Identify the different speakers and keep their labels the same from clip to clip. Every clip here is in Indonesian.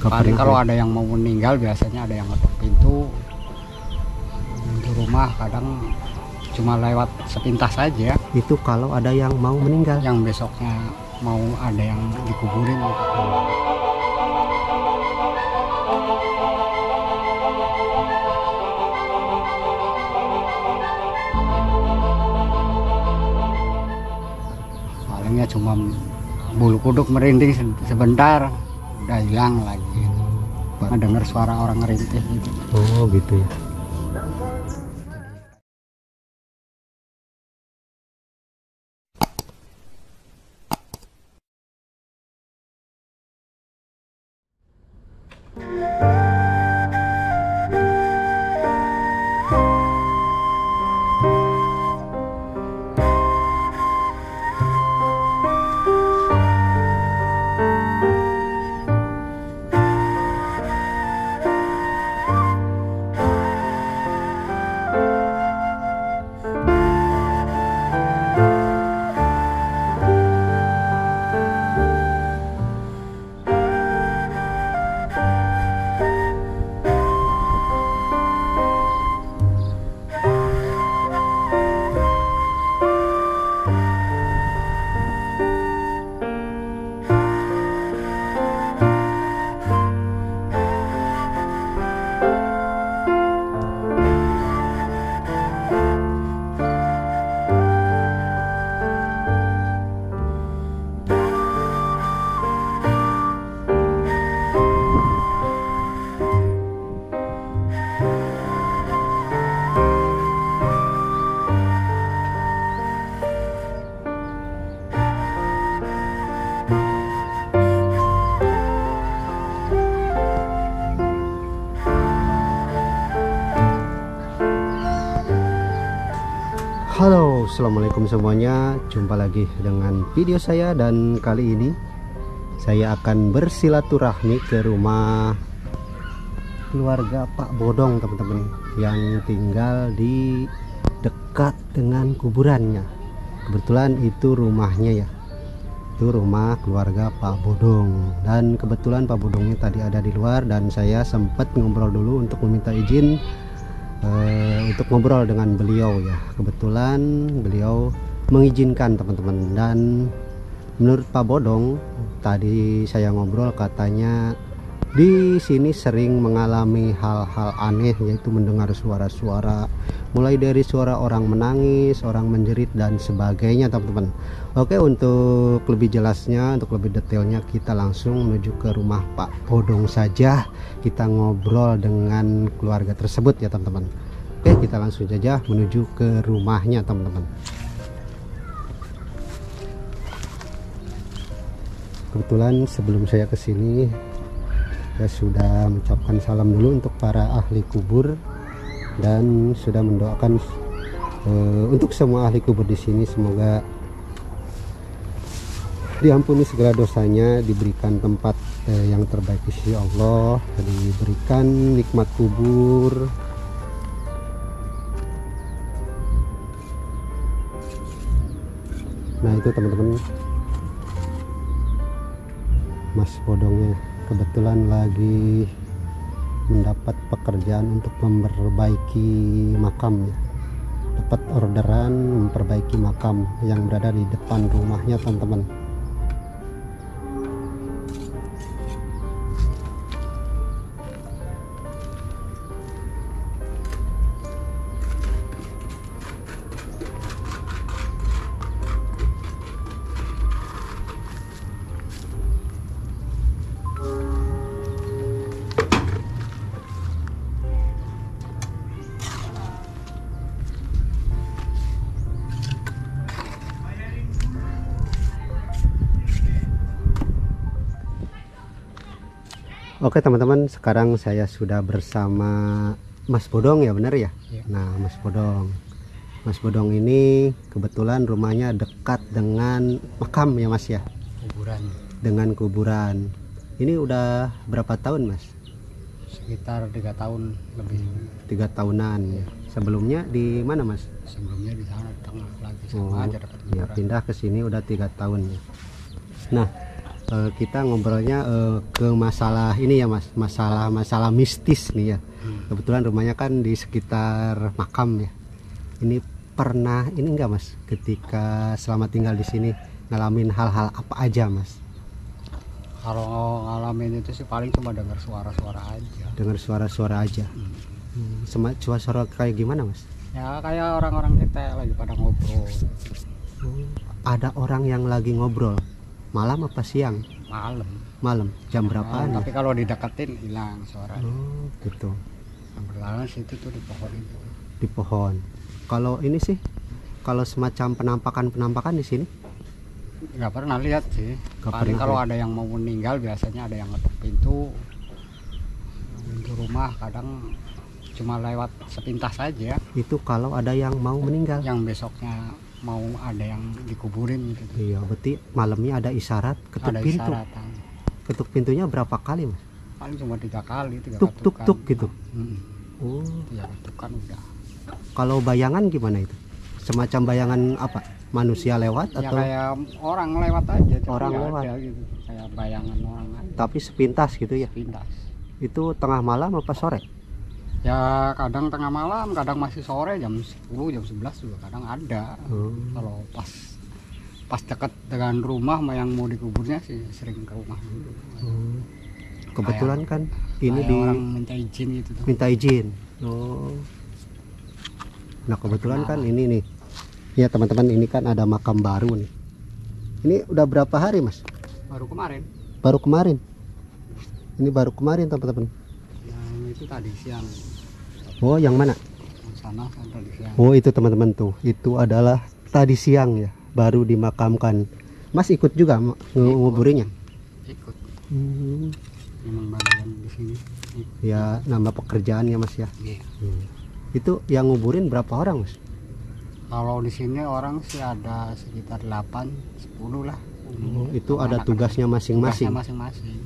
Speaker 1: Paling kalau ada yang mau meninggal biasanya ada yang ngetok pintu rumah, kadang cuma lewat sepintas saja.
Speaker 2: Itu kalau ada yang mau meninggal.
Speaker 1: Yang besoknya mau ada yang dikuburin. Palingnya cuma bulu kuduk merinding sebentar, udah hilang lagi. Dengar suara orang ngerintih gitu.
Speaker 2: Oh gitu ya. Halo, assalamualaikum semuanya. Jumpa lagi dengan video saya, dan kali ini saya akan bersilaturahmi ke rumah keluarga Pak Bodong, teman-teman, yang tinggal di dekat dengan kuburannya. Kebetulan itu rumahnya ya, itu rumah keluarga Pak Bodong, dan kebetulan Pak Bodongnya tadi ada di luar, dan saya sempat ngobrol dulu untuk meminta izin untuk ngobrol dengan beliau ya. Kebetulan beliau mengizinkan, teman-teman. Dan menurut Pak Bodong tadi saya ngobrol, katanya di sini sering mengalami hal-hal aneh, yaitu mendengar suara-suara, mulai dari suara orang menangis, orang menjerit, dan sebagainya, teman-teman. Oke, untuk lebih jelasnya, untuk lebih detailnya, kita langsung menuju ke rumah Pak Bodong saja. Kita ngobrol dengan keluarga tersebut ya, teman-teman. Oke, kita langsung saja menuju ke rumahnya, teman-teman. Kebetulan sebelum saya kesini, saya sudah mengucapkan salam dulu untuk para ahli kubur, dan sudah mendoakan untuk semua ahli kubur di sini, semoga diampuni segala dosanya, diberikan tempat yang terbaik di sisi Allah, diberikan nikmat kubur. Nah itu, teman-teman, Mas Bodongnya kebetulan lagi mendapat pekerjaan untuk memperbaiki makam ya. Dapat orderan memperbaiki makam yang berada di depan rumahnya, teman-teman. Oke, teman-teman, sekarang saya sudah bersama Mas Bodong ya, benar ya?
Speaker 1: Ya.
Speaker 2: Nah, Mas Bodong ini kebetulan rumahnya dekat dengan makam ya, Mas ya?
Speaker 1: Kuburan.
Speaker 2: Dengan kuburan. Ini udah berapa tahun, Mas?
Speaker 1: Sekitar 3 tahun lebih.
Speaker 2: 3 tahunan ya. Sebelumnya di mana, Mas?
Speaker 1: Sebelumnya di sana tengah lagi sama aja dapat
Speaker 2: ya,
Speaker 1: kuburan.
Speaker 2: pindah ke sini udah 3 tahun ya. Nah, kita ngobrolnya ke masalah ini ya Mas, masalah mistis nih ya. Kebetulan rumahnya kan di sekitar makam ya. Ini pernah ini enggak Mas, ketika selama tinggal di sini ngalamin hal-hal apa aja Mas?
Speaker 1: Kalau ngalamin itu sih paling cuma dengar suara-suara aja.
Speaker 2: Dengar suara-suara aja. Suara kayak gimana Mas?
Speaker 1: Ya kayak orang-orang kita lagi pada ngobrol.
Speaker 2: Ada orang yang lagi ngobrol malam apa siang? Malam jam berapaan?
Speaker 1: Tapi kalau dideketin hilang suara.
Speaker 2: Oh gitu.
Speaker 1: Yang berlalu situ tuh di pohon itu.
Speaker 2: Di pohon. Kalau ini sih, kalau semacam penampakan di sini?
Speaker 1: Nggak pernah lihat sih.
Speaker 2: pernah
Speaker 1: Paling kalau
Speaker 2: lihat.
Speaker 1: ada yang mau meninggal biasanya ada yang ngetuk pintu rumah, kadang cuma lewat sepintas saja.
Speaker 2: Itu kalau ada yang mau meninggal.
Speaker 1: Yang besoknya mau ada yang dikuburin gitu.
Speaker 2: Iya, berarti malamnya ada isyarat ketuk
Speaker 1: Ada
Speaker 2: pintu.
Speaker 1: isyaratan.
Speaker 2: Ketuk pintunya berapa kali Mas?
Speaker 1: Paling cuma 3 kali, 3
Speaker 2: Tuk tuk
Speaker 1: ketukan.
Speaker 2: tuk gitu. Oh,
Speaker 1: 3 ketukan udah.
Speaker 2: kalau bayangan gimana itu? Semacam bayangan apa? Manusia lewat
Speaker 1: Ya
Speaker 2: atau
Speaker 1: kayak orang lewat aja, tapi
Speaker 2: Orang
Speaker 1: nggak
Speaker 2: lewat.
Speaker 1: ada gitu. Kayak bayangan orang aja,
Speaker 2: tapi sepintas gitu ya?
Speaker 1: pintas.
Speaker 2: Itu tengah malam apa sore?
Speaker 1: Ya kadang tengah malam, kadang masih sore jam 10, jam 11 juga kadang ada. Kalau pas dekat dengan rumah yang mau dikuburnya sih sering ke rumah dulu.
Speaker 2: Kebetulan kan ini
Speaker 1: Kayak
Speaker 2: di
Speaker 1: orang minta izin gitu tuh.
Speaker 2: minta izin. Oh. Nah kebetulan kan ini nih. Ya teman-teman, ini kan ada makam baru nih. Ini udah berapa hari Mas?
Speaker 1: Baru kemarin.
Speaker 2: Baru kemarin. Ini baru kemarin teman-teman.
Speaker 1: Yang itu tadi siang.
Speaker 2: Oh yang mana?
Speaker 1: Yang sana kan tadi siang.
Speaker 2: Oh itu teman-teman tuh. Itu adalah tadi siang ya. Baru dimakamkan. Mas ikut juga nguburinya?
Speaker 1: Ikut.
Speaker 2: Hmm.
Speaker 1: Memang bagian di sini.
Speaker 2: Ya nama pekerjaannya Mas ya.
Speaker 1: Iya.
Speaker 2: Itu yang nguburin berapa orang Mas?
Speaker 1: Kalau di sini orang sih ada sekitar 8, 10 lah.
Speaker 2: Itu
Speaker 1: Sama
Speaker 2: ada
Speaker 1: anak-anak.
Speaker 2: tugasnya masing-masing.
Speaker 1: Tugasnya masing-masing.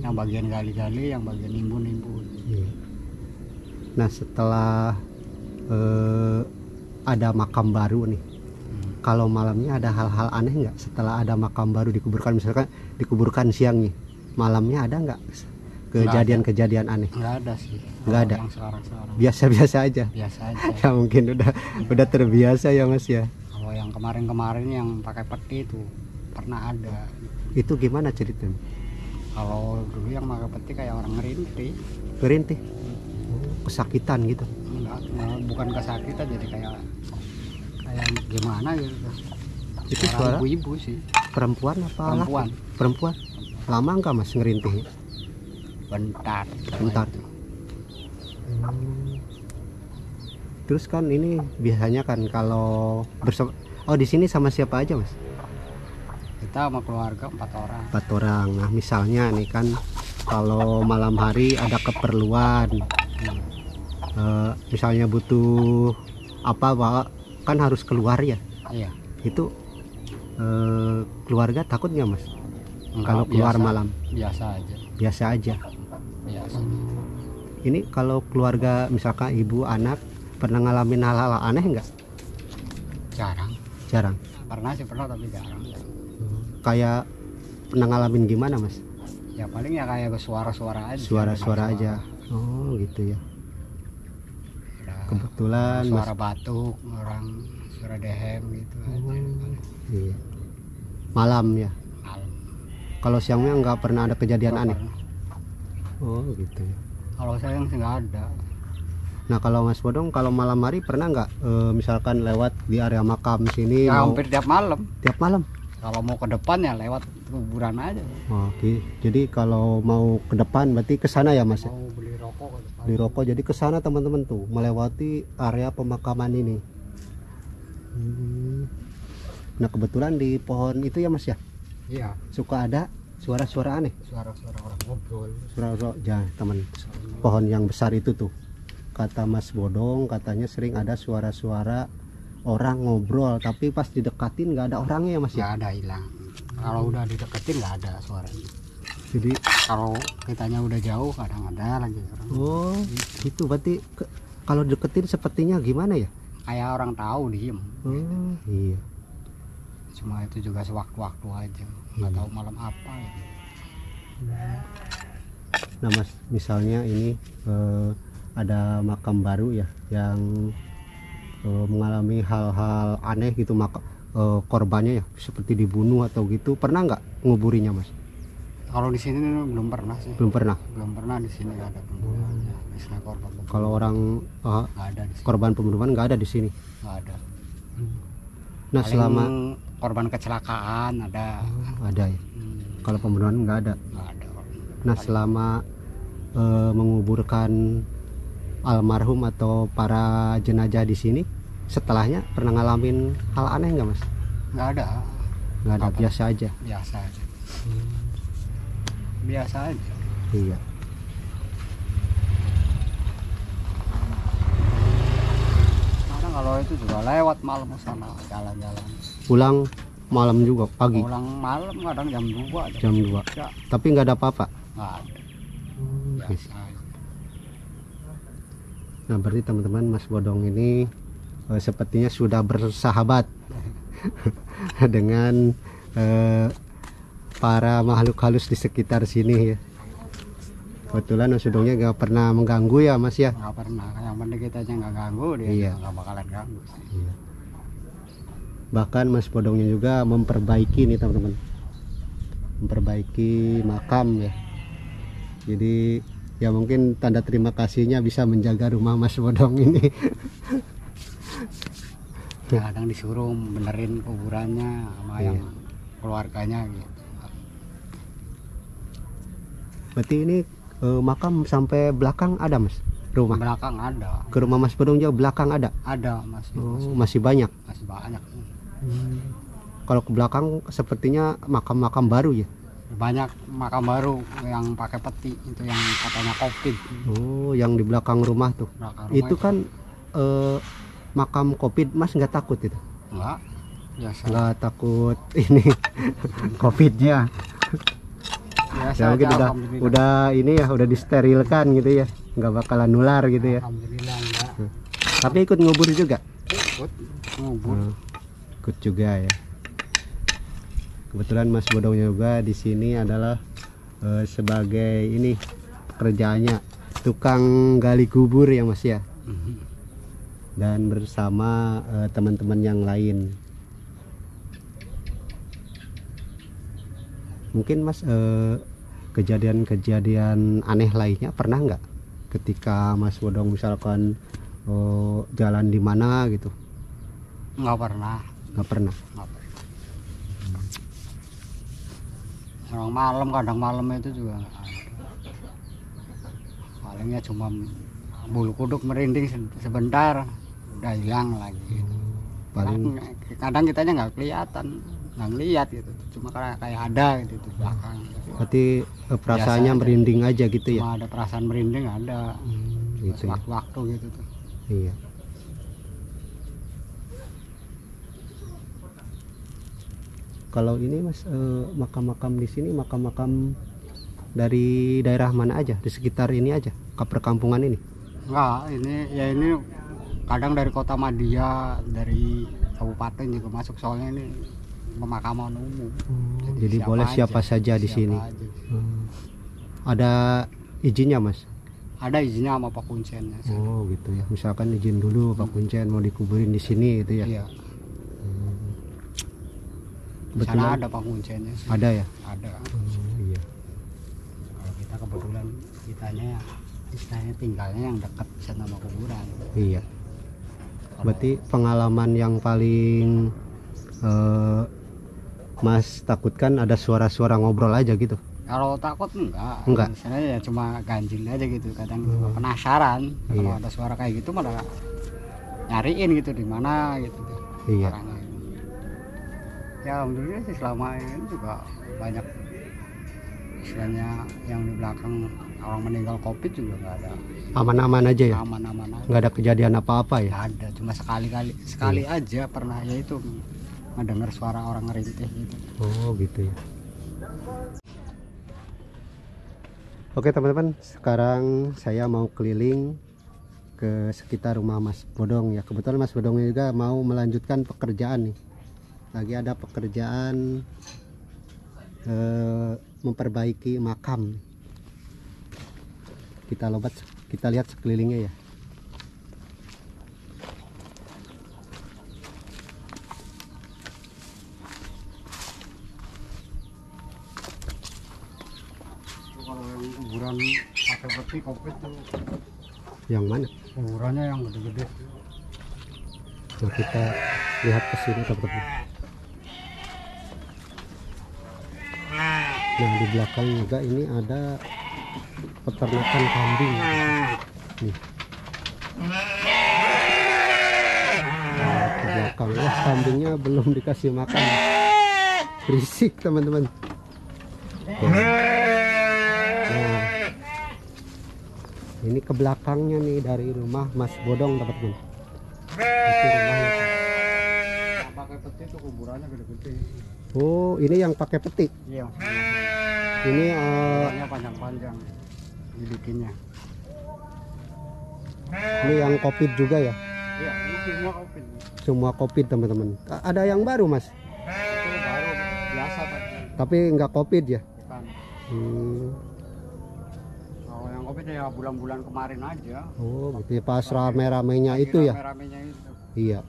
Speaker 1: Yang bagian gali-gali, yang bagian nimbun-nimbun.
Speaker 2: Iya. Nah setelah ada makam baru nih, kalau malamnya ada hal-hal aneh nggak setelah ada makam baru dikuburkan? Misalkan dikuburkan siang nih, malamnya ada nggak kejadian-kejadian aneh?
Speaker 1: Nggak ada sih.
Speaker 2: Nggak ada.
Speaker 1: Yang sekarang-sekarang
Speaker 2: Biasa-biasa aja.
Speaker 1: biasa aja.
Speaker 2: Ya mungkin udah terbiasa ya Mas ya.
Speaker 1: Kalau yang kemarin-kemarin yang pakai peti itu pernah ada.
Speaker 2: Itu gimana ceritanya?
Speaker 1: Kalau dulu yang pakai peti kayak orang ngerintih.
Speaker 2: Ngerintih? Kesakitan gitu?
Speaker 1: Enggak, bukan kesakitan, jadi kayak gimana gitu.
Speaker 2: Itu suara
Speaker 1: ibu-ibu sih.
Speaker 2: perempuan apa laki?
Speaker 1: Perempuan.
Speaker 2: Perempuan. Lama nggak Mas ngerintih?
Speaker 1: Bentar.
Speaker 2: Bentar. Terus kan ini biasanya kan kalau bersama, oh di sini sama siapa aja Mas?
Speaker 1: Kita sama keluarga 4 orang.
Speaker 2: 4 orang. Nah misalnya nih kan kalau malam hari ada keperluan, misalnya butuh apa Pak, kan harus keluar ya.
Speaker 1: Iya.
Speaker 2: Itu keluarga takut nggak Mas?
Speaker 1: Enggak,
Speaker 2: Kalau keluar
Speaker 1: biasa,
Speaker 2: malam?
Speaker 1: biasa aja.
Speaker 2: Biasa aja.
Speaker 1: Biasa.
Speaker 2: Ini kalau keluarga misalkan ibu anak pernah ngalamin hal-hal aneh nggak?
Speaker 1: Jarang.
Speaker 2: Jarang.
Speaker 1: Pernah sih, pernah tapi jarang.
Speaker 2: Kayak pernah ngalamin gimana Mas?
Speaker 1: Ya paling ya kayak suara-suara aja.
Speaker 2: Suara-suara
Speaker 1: Dengar
Speaker 2: aja. Oh gitu ya.
Speaker 1: Ada
Speaker 2: Kebetulan
Speaker 1: suara
Speaker 2: Mas.
Speaker 1: batuk, orang suara dehem gitu aja.
Speaker 2: Iya. Malam ya.
Speaker 1: Malam.
Speaker 2: Kalau siangnya nggak pernah ada kejadian
Speaker 1: Nggak
Speaker 2: aneh.
Speaker 1: pernah.
Speaker 2: Oh gitu ya.
Speaker 1: Kalau saya sih nggak ada.
Speaker 2: Nah kalau Mas Bodong kalau malam hari pernah nggak misalkan lewat di area makam sini
Speaker 1: Ya,
Speaker 2: mau
Speaker 1: hampir tiap malam.
Speaker 2: tiap malam?
Speaker 1: Kalau mau ke depan ya lewat kuburan aja.
Speaker 2: Oke. Jadi kalau mau ke depan berarti ke sana ya Mas?
Speaker 1: Mau beli rokok ke depan.
Speaker 2: Di rokok jadi ke sana teman-teman tuh melewati area pemakaman ini. Nah kebetulan di pohon itu ya Mas ya
Speaker 1: Iya.
Speaker 2: suka ada suara-suara aneh.
Speaker 1: Suara-suara orang ngobrol.
Speaker 2: Suara ya teman, pohon yang besar itu tuh kata Mas Bodong katanya sering ada suara-suara orang ngobrol, tapi pas didekatin nggak ada orangnya ya Mas ya.
Speaker 1: Nggak ada, hilang. Kalau udah dideketin nggak ada suaranya.
Speaker 2: Jadi
Speaker 1: Kalau kitanya udah jauh kadang ada lagi orang.
Speaker 2: oh itu berarti kalau deketin sepertinya gimana ya?
Speaker 1: Kayak orang tahu diem.
Speaker 2: Oh iya.
Speaker 1: Cuma itu juga sewaktu-waktu aja. nggak tahu malam apa gitu.
Speaker 2: Nah Mas, misalnya ini ada makam baru ya yang mengalami hal-hal aneh gitu, maka korbannya ya seperti dibunuh atau gitu, pernah nggak nguburinya Mas?
Speaker 1: Kalau di sini belum pernah sih.
Speaker 2: Belum pernah.
Speaker 1: Belum pernah di sini nggak ada pembunuhan. Istilah korban pembunuhan.
Speaker 2: Kalau orang
Speaker 1: Nggak ada di sini.
Speaker 2: korban pembunuhan nggak ada di sini.
Speaker 1: Nggak ada.
Speaker 2: Nah
Speaker 1: Paling
Speaker 2: selama
Speaker 1: korban kecelakaan ada.
Speaker 2: ada ya. Kalau pembunuhan nggak ada.
Speaker 1: Nggak ada.
Speaker 2: Nah selama menguburkan almarhum atau para jenazah di sini, setelahnya pernah ngalamin hal aneh nggak Mas?
Speaker 1: Nggak ada.
Speaker 2: Nggak ada,
Speaker 1: Apa?
Speaker 2: biasa aja.
Speaker 1: Biasa aja. Biasa aja.
Speaker 2: Iya.
Speaker 1: Kadang kalau itu juga lewat malam sana jalan-jalan.
Speaker 2: Pulang malam juga, pagi
Speaker 1: Pulang malam kadang jam 2 aja.
Speaker 2: jam 2. Tapi nggak ada apa-apa.
Speaker 1: Nggak ada.
Speaker 2: Oke.
Speaker 1: Biasa aja.
Speaker 2: Nah berarti teman-teman Mas Bodong ini sepertinya sudah bersahabat dengan para makhluk halus di sekitar sini ya. Kebetulan Mas Bodongnya nggak pernah mengganggu ya Mas ya.
Speaker 1: Nggak pernah. Yang penting kita aja nggak ganggu, dia
Speaker 2: Iya.
Speaker 1: juga nggak bakalan ganggu sih.
Speaker 2: Iya. Bahkan Mas Bodongnya juga memperbaiki nih teman-teman, memperbaiki makam ya. Jadi ya mungkin tanda terima kasihnya bisa menjaga rumah Mas Bodong ini.
Speaker 1: Ya, kadang disuruh benerin kuburannya sama
Speaker 2: Iya.
Speaker 1: yang keluarganya gitu.
Speaker 2: Berarti ini makam sampai belakang ada Mas rumah.
Speaker 1: Belakang ada.
Speaker 2: Ke rumah Mas Bodong jauh belakang ada.
Speaker 1: Ada masih
Speaker 2: Masih banyak.
Speaker 1: masih banyak.
Speaker 2: Kalau ke belakang sepertinya makam-makam baru ya.
Speaker 1: Banyak makam baru yang pakai peti itu yang katanya COVID.
Speaker 2: Oh, yang di belakang rumah tuh.
Speaker 1: Belakang rumah
Speaker 2: Itu kan makam COVID, Mas nggak takut itu?
Speaker 1: enggak biasa.
Speaker 2: Nggak takut ini COVID-nya.
Speaker 1: Biasa
Speaker 2: Ya mungkin
Speaker 1: aja,
Speaker 2: udah
Speaker 1: alhamdulillah.
Speaker 2: ini ya udah disterilkan gitu ya, nggak bakalan nular gitu ya.
Speaker 1: Alhamdulillah enggak.
Speaker 2: Tapi ikut ngubur juga.
Speaker 1: Ikut ngubur.
Speaker 2: Ikut juga ya. Kebetulan Mas Bodong juga di sini adalah sebagai ini pekerjaannya tukang gali kubur ya Mas ya. Dan bersama teman-teman yang lain. Mungkin Mas kejadian-kejadian aneh lainnya pernah nggak ketika Mas Bodong misalkan jalan di mana gitu?
Speaker 1: Nggak pernah.
Speaker 2: Nggak pernah.
Speaker 1: Nggak pernah. Orang malam, kadang malam itu juga nggak ada. Palingnya cuma bulu kuduk merinding sebentar udah hilang lagi.
Speaker 2: Paling
Speaker 1: Kadang kitanya nggak kelihatan, nggak ngeliat gitu, cuma kayak ada gitu di belakang gitu.
Speaker 2: berarti perasaannya
Speaker 1: Biasa aja.
Speaker 2: merinding aja gitu ya.
Speaker 1: Cuma ada perasaan merinding ada.
Speaker 2: Gitu ya.
Speaker 1: Waktu-waktu gitu tuh.
Speaker 2: Iya. Kalau ini Mas makam-makam di sini makam-makam dari daerah mana aja? Di sekitar ini aja, ke perkampungan ini.
Speaker 1: Enggak, ini kadang dari kota Madia, dari kabupaten juga masuk, soalnya ini pemakaman umum.
Speaker 2: Jadi boleh siapa saja di sini.
Speaker 1: aja.
Speaker 2: Ada izinnya Mas?
Speaker 1: Ada izinnya sama Pak Kuncennya.
Speaker 2: Oh gitu ya. Misalkan izin dulu Pak Kuncen mau dikuburin di sini gitu ya.
Speaker 1: Iya. Di
Speaker 2: Betul.
Speaker 1: sana ada Pak Kuncennya sih.
Speaker 2: Ada ya?
Speaker 1: Ada.
Speaker 2: Iya.
Speaker 1: Kalau kita kebetulan kitanya istilahnya tinggalnya yang dekat sama kuburan.
Speaker 2: Iya. Berarti pengalaman yang paling Mas takutkan ada suara-suara ngobrol aja gitu?
Speaker 1: Kalau takut enggak.
Speaker 2: Enggak.
Speaker 1: Misalnya ya cuma ganjil aja gitu. Kadang penasaran. Kalau
Speaker 2: Iya.
Speaker 1: ada suara kayak gitu malah nyariin gitu di mana gitu.
Speaker 2: Iya.
Speaker 1: Orangnya. Ya alhamdulillah sih selama ini juga banyak istilahnya yang di belakang orang meninggal COVID juga nggak ada.
Speaker 2: Aman-aman aja ya?
Speaker 1: Aman-aman aja.
Speaker 2: Nggak ada kejadian apa-apa ya?
Speaker 1: Nggak ada, cuma sekali aja pernah, yaitu mendengar suara orang ngerintih gitu.
Speaker 2: Oh gitu ya. Oke teman-teman, sekarang saya mau keliling ke sekitar rumah Mas Bodong ya. Kebetulan Mas Bodong juga mau melanjutkan pekerjaan nih. Lagi ada pekerjaan memperbaiki makam. Kita lompat, kita lihat sekelilingnya ya.
Speaker 1: Kalau yang kuburan pakai peti Covid tuh.
Speaker 2: Yang mana?
Speaker 1: Kuburannya yang gede-gede.
Speaker 2: Nah, kita lihat ke sini teman-teman. Nah, di belakang juga ini ada peternakan kambing. Nih. Nah, ke belakang, wah, kambingnya belum dikasih makan. Berisik teman-teman. Nah, ini ke belakangnya nih dari rumah Mas Bodong teman-teman. Itu rumahnya.
Speaker 1: Yang pakai peti itu kuburannya gede-gede.
Speaker 2: Oh, ini yang pakai peti.
Speaker 1: Iya.
Speaker 2: Ini
Speaker 1: Kuburannya panjang-panjang dibikinnya.
Speaker 2: ini yang Covid juga ya.
Speaker 1: Iya, ini semua Covid.
Speaker 2: Semua Covid teman-teman. Ada yang baru Mas,
Speaker 1: Itu baru biasa
Speaker 2: tapi nggak Covid ya.
Speaker 1: bukan. Kalau yang Covid ya bulan-bulan kemarin aja.
Speaker 2: Oh, gitu ya, pas rame-ramenya itu ya.
Speaker 1: Rame-ramenya itu.
Speaker 2: Iya.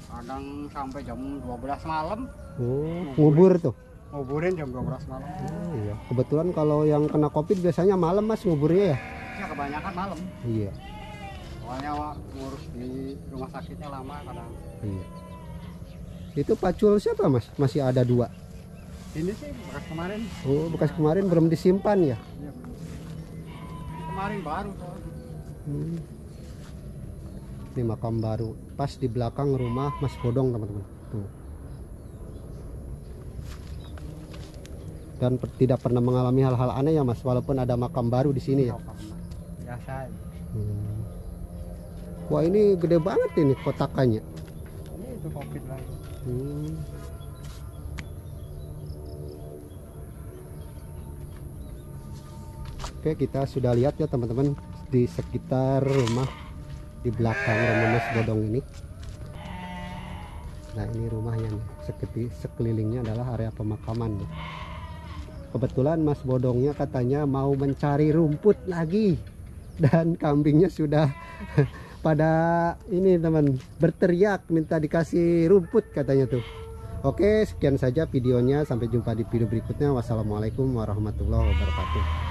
Speaker 1: Kadang sampai jam 12 malam.
Speaker 2: Oh, ngubur tuh.
Speaker 1: Nguburin jam 12 malam.
Speaker 2: Oh, iya. Kebetulan kalau yang kena Covid biasanya malam Mas nguburnya ya.
Speaker 1: Ya kebanyakan malam.
Speaker 2: Iya.
Speaker 1: Soalnya ngurus di rumah sakitnya lama kadang.
Speaker 2: Iya. Itu pacul siapa Mas? Masih ada 2.
Speaker 1: Ini sih bekas kemarin.
Speaker 2: Oh, bekas kemarin belum disimpan ya.
Speaker 1: Iya, kemarin baru soalnya.
Speaker 2: Ini makam baru, pas di belakang rumah Mas Bodong teman-teman. Tuh. Dan tidak pernah mengalami hal-hal aneh ya Mas, walaupun ada makam baru di sini ya.
Speaker 1: Nggak pernah. Biasa aja.
Speaker 2: Wah, ini gede banget ini kotakannya.
Speaker 1: Ini itu Covid lagi.
Speaker 2: Oke, kita sudah lihat ya teman-teman di sekitar rumah, di belakang rumah Mas Bodong ini. Nah, ini rumahnya nih. Sekelilingnya adalah area pemakaman nih. Kebetulan Mas Bodongnya katanya mau mencari rumput lagi, dan kambingnya sudah pada ini teman, berteriak minta dikasih rumput katanya tuh. Oke, sekian saja videonya, sampai jumpa di video berikutnya. Wassalamualaikum warahmatullahi wabarakatuh.